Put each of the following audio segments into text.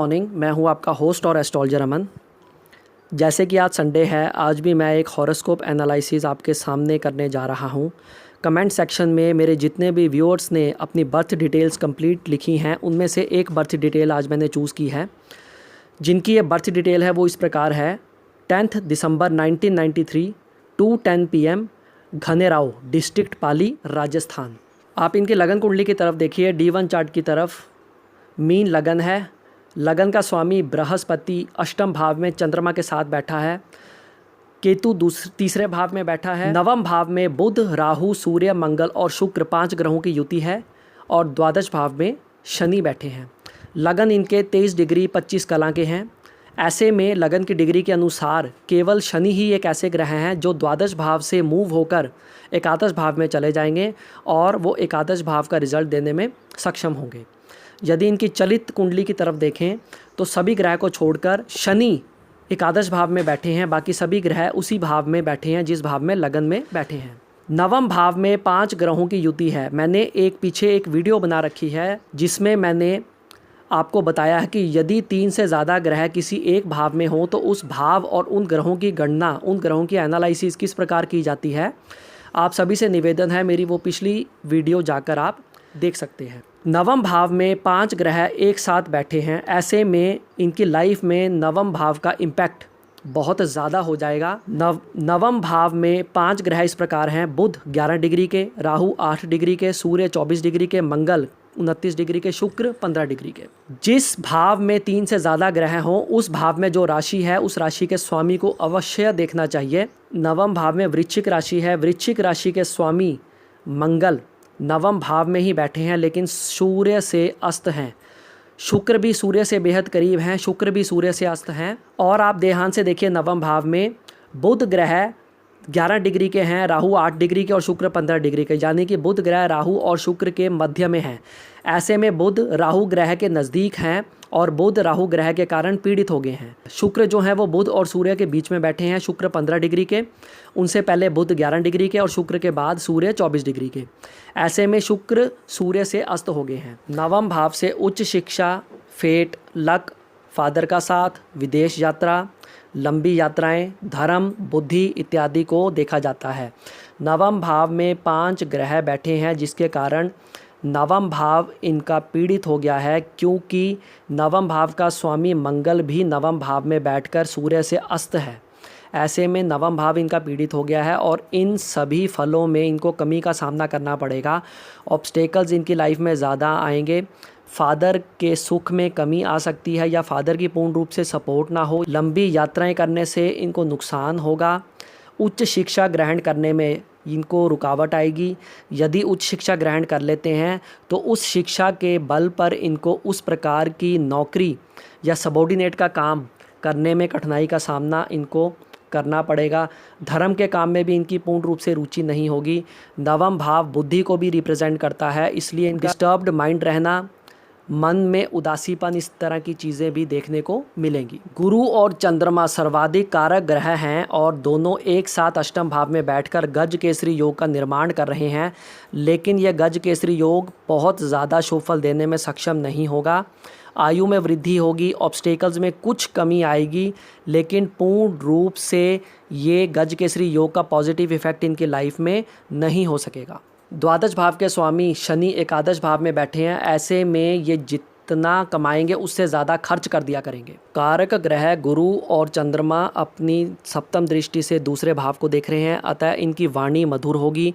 Morning. मैं हूं आपका होस्ट और एस्ट्रोलॉजर अमन। जैसे कि आज संडे है, आज भी मैं एक हॉरोस्कोप एनालिसिस आपके सामने करने जा रहा हूं। कमेंट सेक्शन में मेरे जितने भी व्यूअर्स ने अपनी बर्थ डिटेल्स कंप्लीट लिखी हैं, उनमें से एक बर्थ डिटेल आज मैंने चूज़ की है। जिनकी ये बर्थ डिटेल है वो इस प्रकार है: 10 दिसंबर 1993 2:10 PM, घनेराव, डिस्ट्रिक्ट पाली, राजस्थान। आप इनकी लगन कुंडली की तरफ देखिए, D1 चार्ट की तरफ मीन लगन है। लगन का स्वामी बृहस्पति अष्टम भाव में चंद्रमा के साथ बैठा है। केतु तीसरे भाव में बैठा है। नवम भाव में बुध, राहु, सूर्य, मंगल और शुक्र 5 ग्रहों की युति है। और द्वादश भाव में शनि बैठे हैं। लगन इनके 23 डिग्री 25 कला के हैं। ऐसे में लगन की डिग्री के अनुसार केवल शनि ही एक ऐसे ग्रह हैं जो द्वादश भाव से मूव होकर एकादश भाव में चले जाएंगे और वो एकादश भाव का रिजल्ट देने में सक्षम होंगे। यदि इनकी चलित कुंडली की तरफ देखें तो सभी ग्रह को छोड़कर शनि एकादश भाव में बैठे हैं, बाकी सभी ग्रह उसी भाव में बैठे हैं जिस भाव में लगन में बैठे हैं। नवम भाव में 5 ग्रहों की युति है। मैंने पीछे एक वीडियो बना रखी है जिसमें मैंने आपको बताया है कि यदि 3 से ज़्यादा ग्रह किसी एक भाव में हो तो उस भाव और उन ग्रहों की गणना, उन ग्रहों की एनालिसिस किस प्रकार की जाती है। आप सभी से निवेदन है, मेरी वो पिछली वीडियो जाकर आप देख सकते हैं। नवम भाव में 5 ग्रह एक साथ बैठे हैं। ऐसे में इनकी लाइफ में नवम भाव का इम्पैक्ट बहुत ज़्यादा हो जाएगा। नवम भाव में 5 ग्रह इस प्रकार हैं: बुध 11 डिग्री के, राहु 8 डिग्री के, सूर्य 24 डिग्री के, मंगल 29 डिग्री के, शुक्र 15 डिग्री के। जिस भाव में 3 से ज़्यादा ग्रह हों उस भाव में जो राशि है उस राशि के स्वामी को अवश्य देखना चाहिए। नवम भाव में वृश्चिक राशि है। वृश्चिक राशि के स्वामी मंगल नवम भाव में ही बैठे हैं, लेकिन सूर्य से अस्त हैं। शुक्र भी सूर्य से बेहद करीब हैं, शुक्र भी सूर्य से अस्त हैं। और आप ध्यान से देखिए, नवम भाव में बुध ग्रह 11 डिग्री के हैं, राहु 8 डिग्री के और शुक्र 15 डिग्री के, यानी कि बुध ग्रह राहु और शुक्र के मध्य में हैं। ऐसे में बुध राहु ग्रह के नज़दीक हैं और बुध राहु ग्रह के कारण पीड़ित हो गए हैं। शुक्र जो हैं वो बुध और सूर्य के बीच में बैठे हैं। शुक्र 15 डिग्री के, उनसे पहले बुध 11 डिग्री के और शुक्र के बाद सूर्य 24 डिग्री के। ऐसे में शुक्र सूर्य से अस्त हो गए हैं। नवम भाव से उच्च शिक्षा, फेट, लक, फादर का साथ, विदेश यात्रा, लंबी यात्राएं, धर्म, बुद्धि इत्यादि को देखा जाता है। नवम भाव में 5 ग्रह बैठे हैं जिसके कारण नवम भाव इनका पीड़ित हो गया है, क्योंकि नवम भाव का स्वामी मंगल भी नवम भाव में बैठकर सूर्य से अस्त है। ऐसे में नवम भाव इनका पीड़ित हो गया है और इन सभी फलों में इनको कमी का सामना करना पड़ेगा। ऑब्स्टेकल्स इनकी लाइफ में ज़्यादा आएंगे। फादर के सुख में कमी आ सकती है या फादर की पूर्ण रूप से सपोर्ट ना हो। लंबी यात्राएं करने से इनको नुकसान होगा। उच्च शिक्षा ग्रहण करने में इनको रुकावट आएगी। यदि उच्च शिक्षा ग्रहण कर लेते हैं तो उस शिक्षा के बल पर इनको उस प्रकार की नौकरी या सबॉर्डिनेट का काम करने में कठिनाई का सामना इनको करना पड़ेगा। धर्म के काम में भी इनकी पूर्ण रूप से रुचि नहीं होगी। नवम भाव बुद्धि को भी रिप्रेजेंट करता है, इसलिए इनका डिस्टर्ब्ड माइंड रहना, मन में उदासीपन, इस तरह की चीज़ें भी देखने को मिलेंगी। गुरु और चंद्रमा सर्वाधिक कारक ग्रह हैं और दोनों एक साथ अष्टम भाव में बैठकर गज केसरी योग का निर्माण कर रहे हैं, लेकिन यह गज केसरी योग बहुत ज़्यादा शुभ फल देने में सक्षम नहीं होगा। आयु में वृद्धि होगी, ऑब्स्टेकल्स में कुछ कमी आएगी, लेकिन पूर्ण रूप से ये गज केसरी योग का पॉजिटिव इफेक्ट इनकी लाइफ में नहीं हो सकेगा। द्वादश भाव के स्वामी शनि एकादश भाव में बैठे हैं। ऐसे में ये जितना कमाएंगे उससे ज़्यादा खर्च कर दिया करेंगे। कारक ग्रह गुरु और चंद्रमा अपनी सप्तम दृष्टि से दूसरे भाव को देख रहे हैं, अतः इनकी वाणी मधुर होगी।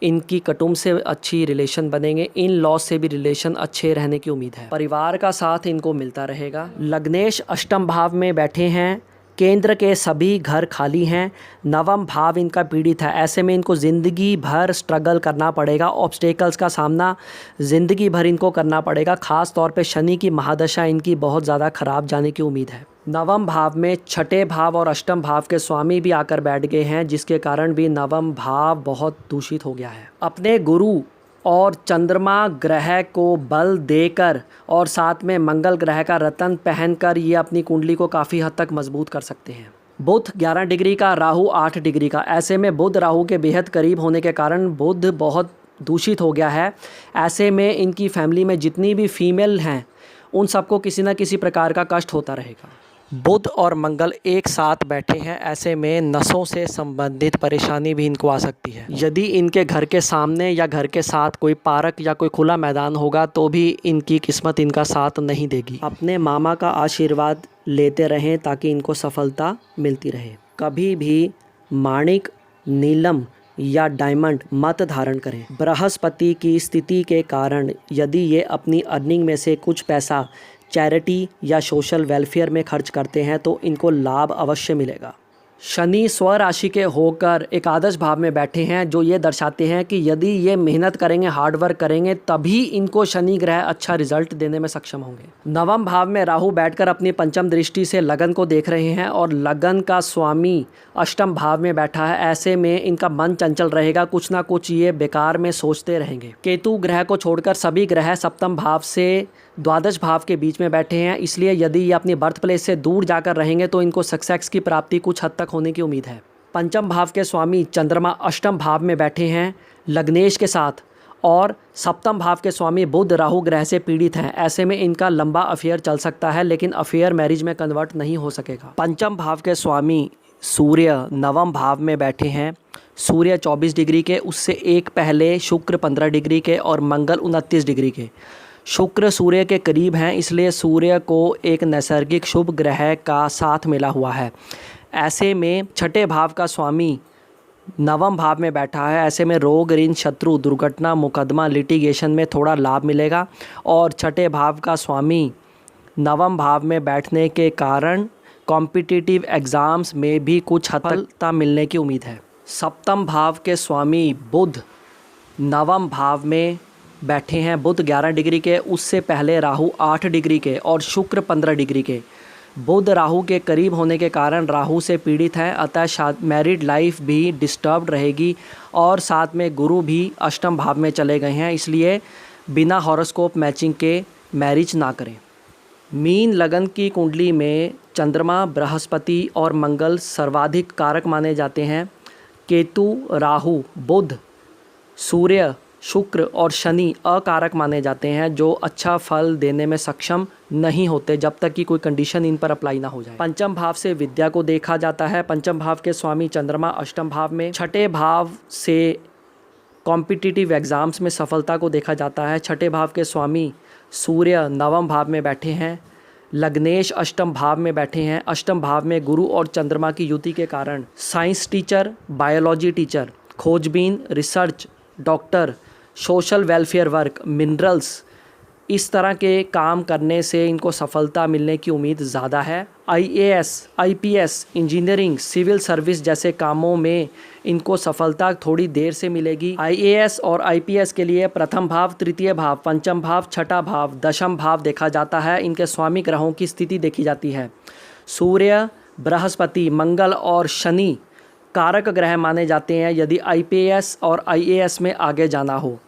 इनकी कुटुंब से अच्छी रिलेशन बनेंगे। इन लॉस से भी रिलेशन अच्छे रहने की उम्मीद है। परिवार का साथ इनको मिलता रहेगा। लग्नेश अष्टम भाव में बैठे हैं। केंद्र के सभी घर खाली हैं। नवम भाव इनका पीड़ित है। ऐसे में इनको ज़िंदगी भर स्ट्रगल करना पड़ेगा। ऑब्स्टेकल्स का सामना ज़िंदगी भर इनको करना पड़ेगा। ख़ास तौर पे शनि की महादशा इनकी बहुत ज़्यादा ख़राब जाने की उम्मीद है। नवम भाव में छठे भाव और अष्टम भाव के स्वामी भी आकर बैठ गए हैं, जिसके कारण भी नवम भाव बहुत दूषित हो गया है। अपने गुरु और चंद्रमा ग्रह को बल देकर और साथ में मंगल ग्रह का रतन पहनकर ये अपनी कुंडली को काफ़ी हद तक मजबूत कर सकते हैं। बुध 11 डिग्री का, राहु 8 डिग्री का। ऐसे में बुध राहु के बेहद करीब होने के कारण बुध बहुत दूषित हो गया है। ऐसे में इनकी फैमिली में जितनी भी फीमेल हैं उन सबको किसी न किसी प्रकार का कष्ट होता रहेगा। बुध और मंगल एक साथ बैठे हैं, ऐसे में नसों से संबंधित परेशानी भी इनको आ सकती है। यदि इनके घर के सामने या घर के साथ कोई पार्क या कोई खुला मैदान होगा तो भी इनकी किस्मत इनका साथ नहीं देगी। अपने मामा का आशीर्वाद लेते रहें ताकि इनको सफलता मिलती रहे। कभी भी माणिक, नीलम या डायमंड मत धारण करें। बृहस्पति की स्थिति के कारण यदि ये अपनी अर्निंग में से कुछ पैसा चैरिटी या सोशल वेलफेयर में खर्च करते हैं तो इनको लाभ अवश्य मिलेगा। शनि स्वराशि के होकर एकादश भाव में बैठे हैं, जो ये दर्शाते हैं कि यदि ये मेहनत करेंगे, हार्डवर्क करेंगे, तभी इनको शनि ग्रह अच्छा रिजल्ट देने में सक्षम होंगे। नवम भाव में राहु बैठकर अपनी पंचम दृष्टि से लगन को देख रहे हैं और लगन का स्वामी अष्टम भाव में बैठा है। ऐसे में इनका मन चंचल रहेगा, कुछ ना कुछ ये बेकार में सोचते रहेंगे। केतु ग्रह को छोड़कर सभी ग्रह सप्तम भाव से द्वादश भाव के बीच में बैठे हैं, इसलिए यदि ये अपनी बर्थ प्लेस से दूर जाकर रहेंगे तो इनको सक्सेस की प्राप्ति कुछ हद तक होने की उम्मीद है। पंचम भाव के स्वामी चंद्रमा अष्टम भाव में बैठे हैं लग्नेश के साथ, और सप्तम भाव के स्वामी बुध राहु ग्रह से पीड़ित हैं। ऐसे में इनका लंबा अफेयर चल सकता है, लेकिन अफेयर मैरिज में कन्वर्ट नहीं हो सकेगा। पंचम भाव के स्वामी सूर्य नवम भाव में बैठे हैं। सूर्य 24 डिग्री के, उससे एक पहले शुक्र 15 डिग्री के और मंगल 29 डिग्री के। शुक्र सूर्य के करीब हैं, इसलिए सूर्य को एक नैसर्गिक शुभ ग्रह का साथ मिला हुआ है। ऐसे में छठे भाव का स्वामी नवम भाव में बैठा है। ऐसे में रोग, ऋण, शत्रु, दुर्घटना, मुकदमा, लिटिगेशन में थोड़ा लाभ मिलेगा, और छठे भाव का स्वामी नवम भाव में बैठने के कारण कॉम्पिटिटिव एग्ज़ाम्स में भी कुछ सफलता मिलने की उम्मीद है। सप्तम भाव के स्वामी बुध नवम भाव में बैठे हैं। बुध 11 डिग्री के, उससे पहले राहु 8 डिग्री के और शुक्र 15 डिग्री के। बुध राहु के करीब होने के कारण राहु से पीड़ित हैं, अतः मैरिड लाइफ भी डिस्टर्ब्ड रहेगी, और साथ में गुरु भी अष्टम भाव में चले गए हैं, इसलिए बिना हॉरोस्कोप मैचिंग के मैरिज ना करें। मीन लगन की कुंडली में चंद्रमा, बृहस्पति और मंगल सर्वाधिक कारक माने जाते हैं। केतु, राहु, बुध, सूर्य, शुक्र और शनि अकारक माने जाते हैं, जो अच्छा फल देने में सक्षम नहीं होते जब तक कि कोई कंडीशन इन पर अप्लाई ना हो जाए। पंचम भाव से विद्या को देखा जाता है। पंचम भाव के स्वामी चंद्रमा अष्टम भाव में। छठे भाव से कॉम्पिटिटिव एग्ज़ाम्स में सफलता को देखा जाता है। छठे भाव के स्वामी सूर्य नवम भाव में बैठे हैं। लग्नेश अष्टम भाव में बैठे हैं। अष्टम भाव में गुरु और चंद्रमा की युति के कारण साइंस टीचर, बायोलॉजी टीचर, खोजबीन, research, doctor, social welfare work, minerals, इस तरह के काम करने से इनको सफलता मिलने की उम्मीद ज़्यादा है। IAS, IPS, engineering, civil service जैसे कामों में इनको सफलता थोड़ी देर से मिलेगी। IAS और IPS के लिए प्रथम भाव, तृतीय भाव, पंचम भाव, छठा भाव, दशम भाव देखा जाता है। इनके स्वामी ग्रहों की स्थिति देखी जाती है। सूर्य, बृहस्पति, मंगल और शनि कारक ग्रह माने जाते हैं यदि IPS और IAS में आगे जाना हो।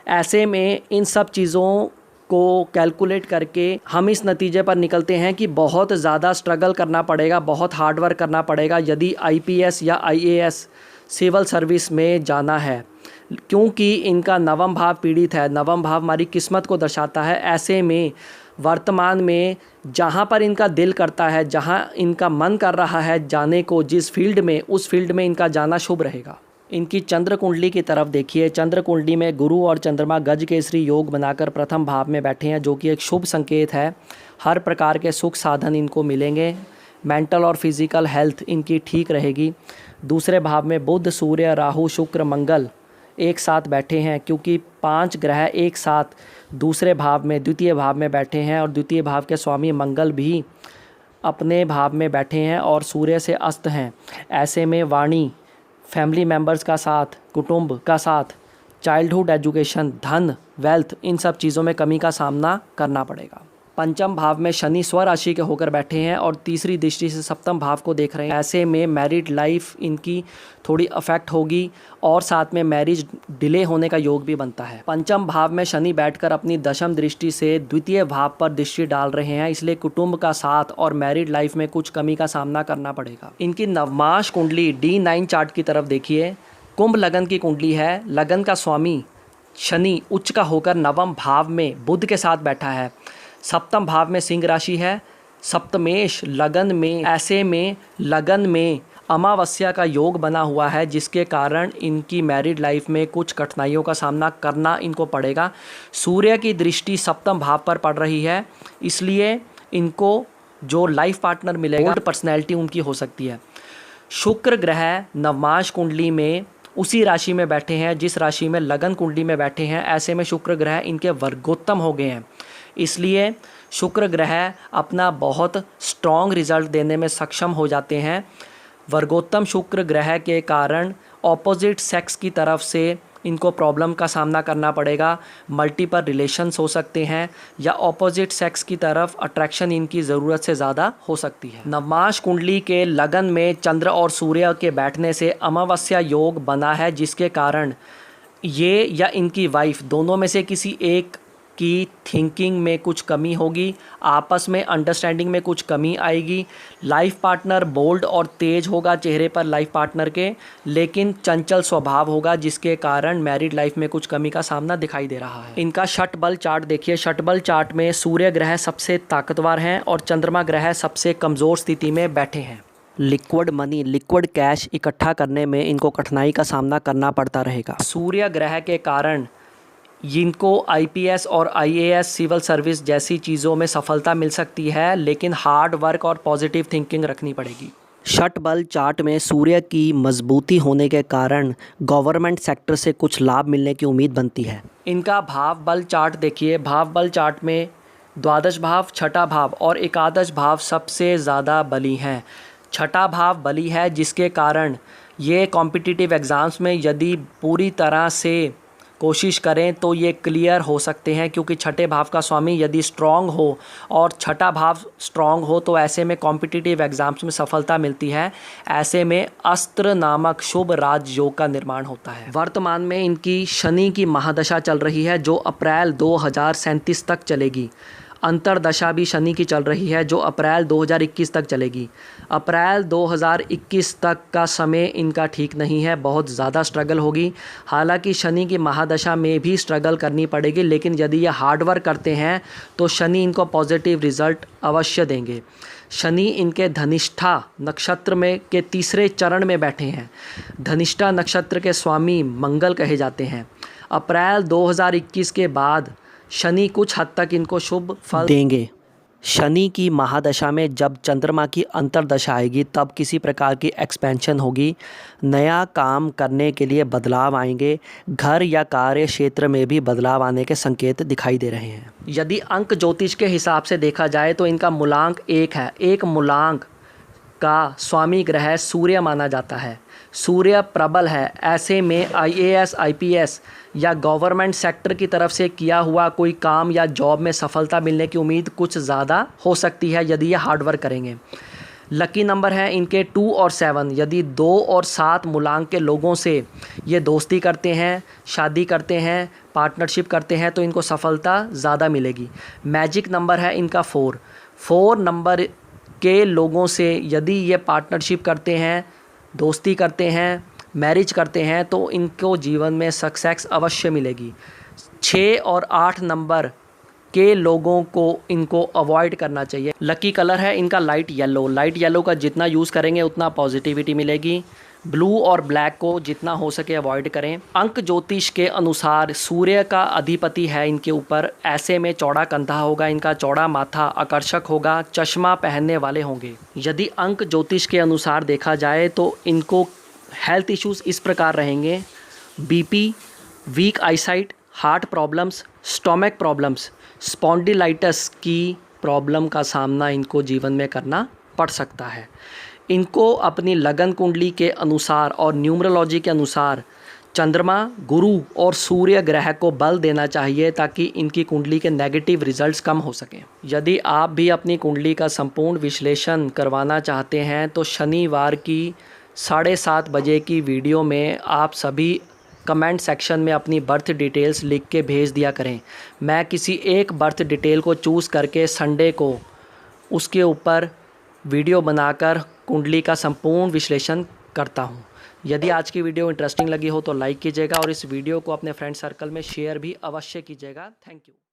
ऐसे में इन सब चीज़ों को कैलकुलेट करके हम इस नतीजे पर निकलते हैं कि बहुत ज़्यादा स्ट्रगल करना पड़ेगा, बहुत हार्ड वर्क करना पड़ेगा यदि IPS या IAS सिविल सर्विस में जाना है, क्योंकि इनका नवम भाव पीड़ित है। नवम भाव हमारी किस्मत को दर्शाता है। ऐसे में वर्तमान में जहाँ पर इनका दिल करता है, जहाँ इनका मन कर रहा है जाने को, जिस फील्ड में, उस फील्ड में इनका जाना शुभ रहेगा। इनकी चंद्र कुंडली की तरफ देखिए। चंद्र कुंडली में गुरु और चंद्रमा गज केसरी योग बनाकर प्रथम भाव में बैठे हैं, जो कि एक शुभ संकेत है। हर प्रकार के सुख साधन इनको मिलेंगे। मेंटल और फिजिकल हेल्थ इनकी ठीक रहेगी। दूसरे भाव में बुध, सूर्य, राहु, शुक्र, मंगल एक साथ बैठे हैं, क्योंकि 5 ग्रह एक साथ दूसरे भाव में, द्वितीय भाव में बैठे हैं, और द्वितीय भाव के स्वामी मंगल भी अपने भाव में बैठे हैं और सूर्य से अस्त हैं। ऐसे में वाणी, फैमिली मेम्बर्स का साथ, कुटुंब का साथ, चाइल्डहुड एजुकेशन, धन, वेल्थ, इन सब चीज़ों में कमी का सामना करना पड़ेगा। पंचम भाव में शनि स्वराशि के होकर बैठे हैं और तीसरी दृष्टि से सप्तम भाव को देख रहे हैं। ऐसे में मैरिड लाइफ इनकी थोड़ी अफेक्ट होगी और साथ में मैरिज डिले होने का योग भी बनता है। पंचम भाव में शनि बैठकर अपनी दशम दृष्टि से द्वितीय भाव पर दृष्टि डाल रहे हैं, इसलिए कुटुंब का साथ और मैरिड लाइफ में कुछ कमी का सामना करना पड़ेगा। इनकी नवमाश कुंडली D9 चार्ट की तरफ देखिए। कुंभ लगन की कुंडली है। लगन का स्वामी शनि उच्च का होकर नवम भाव में बुध के साथ बैठा है। सप्तम भाव में सिंह राशि है, सप्तमेश लगन में, ऐसे में लगन में अमावस्या का योग बना हुआ है, जिसके कारण इनकी मैरिड लाइफ में कुछ कठिनाइयों का सामना करना इनको पड़ेगा। सूर्य की दृष्टि सप्तम भाव पर पड़ रही है, इसलिए इनको जो लाइफ पार्टनर मिलेगा बोल्ड पर्सनैलिटी उनकी हो सकती है। शुक्र ग्रह नवमाश कुंडली में उसी राशि में बैठे हैं जिस राशि में लगन कुंडली में बैठे हैं, ऐसे में शुक्र ग्रह इनके वर्गोत्तम हो गए हैं, इसलिए शुक्र ग्रह अपना बहुत स्ट्रॉन्ग रिजल्ट देने में सक्षम हो जाते हैं। वर्गोत्तम शुक्र ग्रह के कारण ऑपोजिट सेक्स की तरफ से इनको प्रॉब्लम का सामना करना पड़ेगा। मल्टीपल रिलेशंस हो सकते हैं या ऑपोजिट सेक्स की तरफ अट्रैक्शन इनकी ज़रूरत से ज़्यादा हो सकती है। नवमाश कुंडली के लगन में चंद्र और सूर्य के बैठने से अमावस्या योग बना है, जिसके कारण ये या इनकी वाइफ दोनों में से किसी एक की थिंकिंग में कुछ कमी होगी, आपस में अंडरस्टैंडिंग में कुछ कमी आएगी। लाइफ पार्टनर बोल्ड और तेज होगा चेहरे पर लाइफ पार्टनर के, लेकिन चंचल स्वभाव होगा, जिसके कारण मैरिड लाइफ में कुछ कमी का सामना दिखाई दे रहा है। इनका षट बल चार्ट देखिए। षट बल चार्ट में सूर्य ग्रह सबसे ताकतवर हैं और चंद्रमा ग्रह सबसे कमज़ोर स्थिति में बैठे हैं। लिक्विड मनी, लिक्विड कैश इकट्ठा करने में इनको कठिनाई का सामना करना पड़ता रहेगा। सूर्य ग्रह के कारण इनको IPS और IAS सिविल सर्विस जैसी चीज़ों में सफलता मिल सकती है, लेकिन हार्ड वर्क और पॉजिटिव थिंकिंग रखनी पड़ेगी। षट बल चार्ट में सूर्य की मजबूती होने के कारण गवर्नमेंट सेक्टर से कुछ लाभ मिलने की उम्मीद बनती है। इनका भाव बल चार्ट देखिए। भाव बल चार्ट में द्वादश भाव, छठा भाव और एकादश भाव सबसे ज़्यादा बली हैं। छठा भाव बली है, जिसके कारण ये कॉम्पिटिटिव एग्ज़ाम्स में यदि पूरी तरह से कोशिश करें तो ये क्लियर हो सकते हैं, क्योंकि छठे भाव का स्वामी यदि स्ट्रॉन्ग हो और छठा भाव स्ट्रॉन्ग हो तो ऐसे में कॉम्पिटिटिव एग्ज़ाम्स में सफलता मिलती है। ऐसे में अस्त्र नामक शुभ राजयोग का निर्माण होता है। वर्तमान में इनकी शनि की महादशा चल रही है, जो अप्रैल 2037 तक चलेगी। अंतरदशा भी शनि की चल रही है, जो अप्रैल 2021 तक चलेगी। अप्रैल 2021 तक का समय इनका ठीक नहीं है, बहुत ज़्यादा स्ट्रगल होगी। हालांकि शनि की महादशा में भी स्ट्रगल करनी पड़ेगी, लेकिन यदि ये हार्डवर्क करते हैं तो शनि इनको पॉजिटिव रिजल्ट अवश्य देंगे। शनि इनके धनिष्ठा नक्षत्र में के तीसरे चरण में बैठे हैं। धनिष्ठा नक्षत्र के स्वामी मंगल कहे जाते हैं। अप्रैल 2021 के बाद शनि कुछ हद तक इनको शुभ फल देंगे। शनि की महादशा में जब चंद्रमा की अंतर्दशा आएगी तब किसी प्रकार की एक्सपेंशन होगी, नया काम करने के लिए बदलाव आएंगे, घर या कार्य क्षेत्र में भी बदलाव आने के संकेत दिखाई दे रहे हैं। यदि अंक ज्योतिष के हिसाब से देखा जाए तो इनका मूलांक 1 है। एक मूलांक का स्वामी ग्रह सूर्य माना जाता है। सूर्य प्रबल है, ऐसे में IAS IPS या गवर्नमेंट सेक्टर की तरफ से किया हुआ कोई काम या जॉब में सफलता मिलने की उम्मीद कुछ ज़्यादा हो सकती है यदि ये हार्डवर्क करेंगे। लकी नंबर है इनके 2 और 7। यदि 2 और 7 मूलांक के लोगों से ये दोस्ती करते हैं, शादी करते हैं, पार्टनरशिप करते हैं तो इनको सफलता ज़्यादा मिलेगी। मैजिक नंबर है इनका 4। 4 नंबर के लोगों से यदि ये पार्टनरशिप करते हैं, दोस्ती करते हैं, मैरिज करते हैं तो इनको जीवन में सक्सेस अवश्य मिलेगी। 6 और 8 नंबर के लोगों को इनको अवॉइड करना चाहिए। लकी कलर है इनका लाइट येलो। लाइट येलो का जितना यूज़ करेंगे उतना पॉजिटिविटी मिलेगी। ब्लू और ब्लैक को जितना हो सके अवॉइड करें। अंक ज्योतिष के अनुसार सूर्य का अधिपति है इनके ऊपर, ऐसे में चौड़ा कंधा होगा इनका, चौड़ा माथा, आकर्षक होगा, चश्मा पहनने वाले होंगे। यदि अंक ज्योतिष के अनुसार देखा जाए तो इनको हेल्थ इश्यूज़ इस प्रकार रहेंगे: BP, weak eyesight, heart problems, stomach problems, spondylitis की प्रॉब्लम का सामना इनको जीवन में करना पड़ सकता है। इनको अपनी लगन कुंडली के अनुसार और न्यूमरोलॉजी के अनुसार चंद्रमा, गुरु और सूर्य ग्रह को बल देना चाहिए ताकि इनकी कुंडली के नेगेटिव रिजल्ट्स कम हो सकें। यदि आप भी अपनी कुंडली का संपूर्ण विश्लेषण करवाना चाहते हैं तो शनिवार की 7:30 बजे की वीडियो में आप सभी कमेंट सेक्शन में अपनी बर्थ डिटेल्स लिख के भेज दिया करें। मैं किसी एक बर्थ डिटेल को चूज़ करके संडे को उसके ऊपर वीडियो बनाकर कुंडली का संपूर्ण विश्लेषण करता हूं। यदि आज की वीडियो इंटरेस्टिंग लगी हो तो लाइक कीजिएगा और इस वीडियो को अपने फ्रेंड सर्कल में शेयर भी अवश्य कीजिएगा। Thank you.